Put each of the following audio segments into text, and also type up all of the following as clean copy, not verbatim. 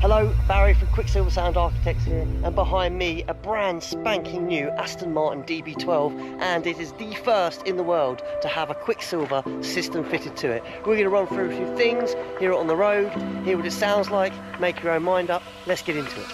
Hello, Barry from Quicksilver Sound Architects here, and behind me a brand spanking new Aston Martin DB12, and it is the first in the world to have a Quicksilver system fitted to it. We're going to run through a few things, hear it on the road, hear what it sounds like, make your own mind up. Let's get into it.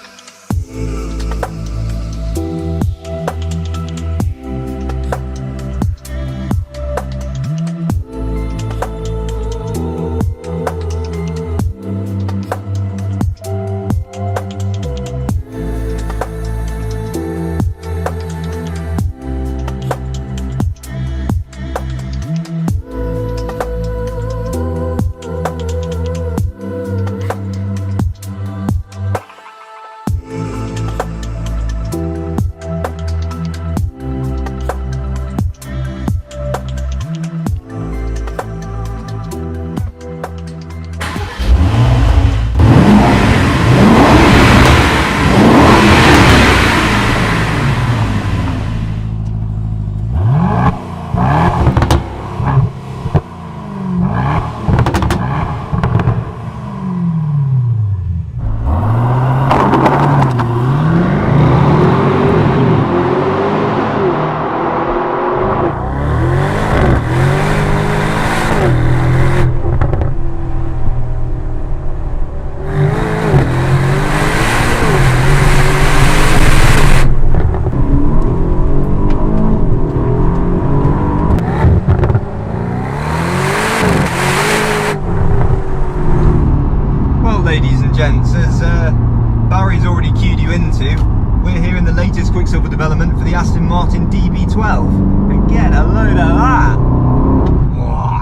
Gents, as Barry's already cued you into, we're here in the latest Quicksilver development for the Aston Martin DB12, and get a load of that! Whoa.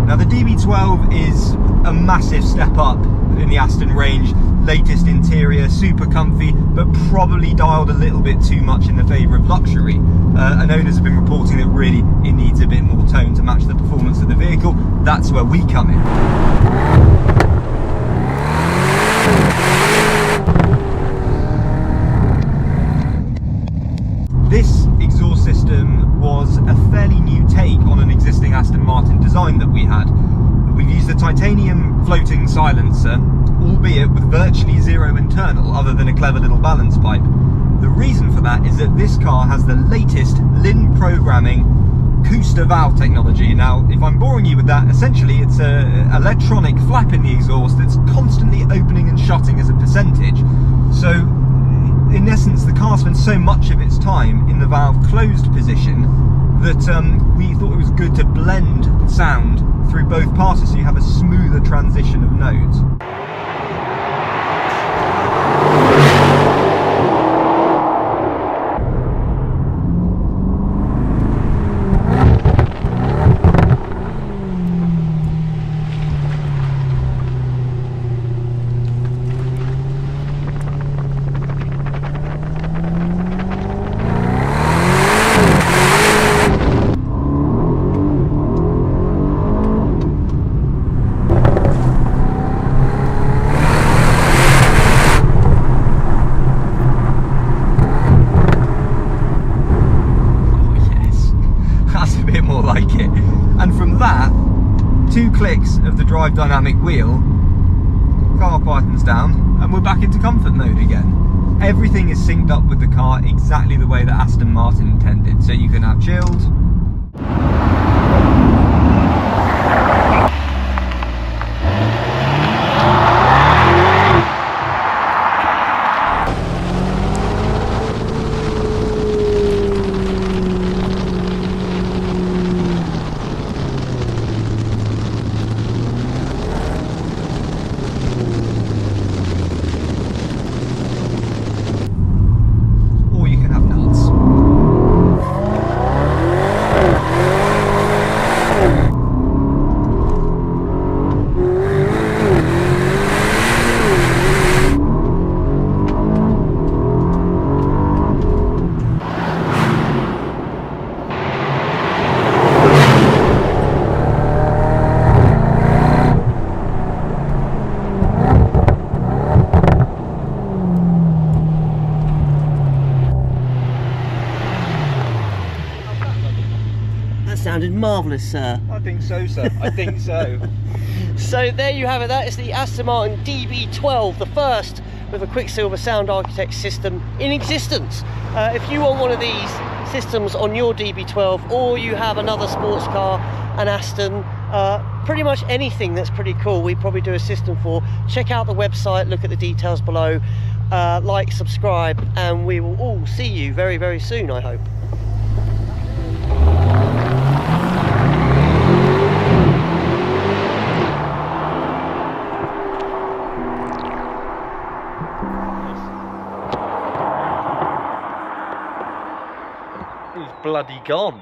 Now the DB12 is a massive step up in the Aston range, latest interior, super comfy, but probably dialed a little bit too much in the favour of luxury. And owners have been reporting that really it needs a bit more tone to match the performance of the vehicle. That's where we come in. This exhaust system was a fairly new take on an existing Aston Martin design that we had. We've used the titanium floating silencer, albeit with virtually zero internal other than a clever little balance pipe. The reason for that is that this car has the latest Ligne programming booster valve technology. Now, if I'm boring you with that, essentially it's an electronic flap in the exhaust that's constantly opening and shutting as a percentage. So, in essence, the car spends so much of its time in the valve closed position that we thought it was good to blend sound through both passes so you have a smoother transition of nodes. And from that, 2 clicks of the drive dynamic wheel, car quietens down and we're back into comfort mode again. Everything is synced up with the car exactly the way that Aston Martin intended, so you can have chilled, That sounded marvellous, sir. I think so, sir. I think so. So there you have it. That is the Aston Martin DB12, the first with a Quicksilver sound architect system in existence. If you want one of these systems on your DB12, or you have another sports car, an Aston, pretty much anything that's pretty cool, we probably do a system for. Check out the website, look at the details below, like, subscribe, and we will all see you very, very soon, I hope. He's bloody gone.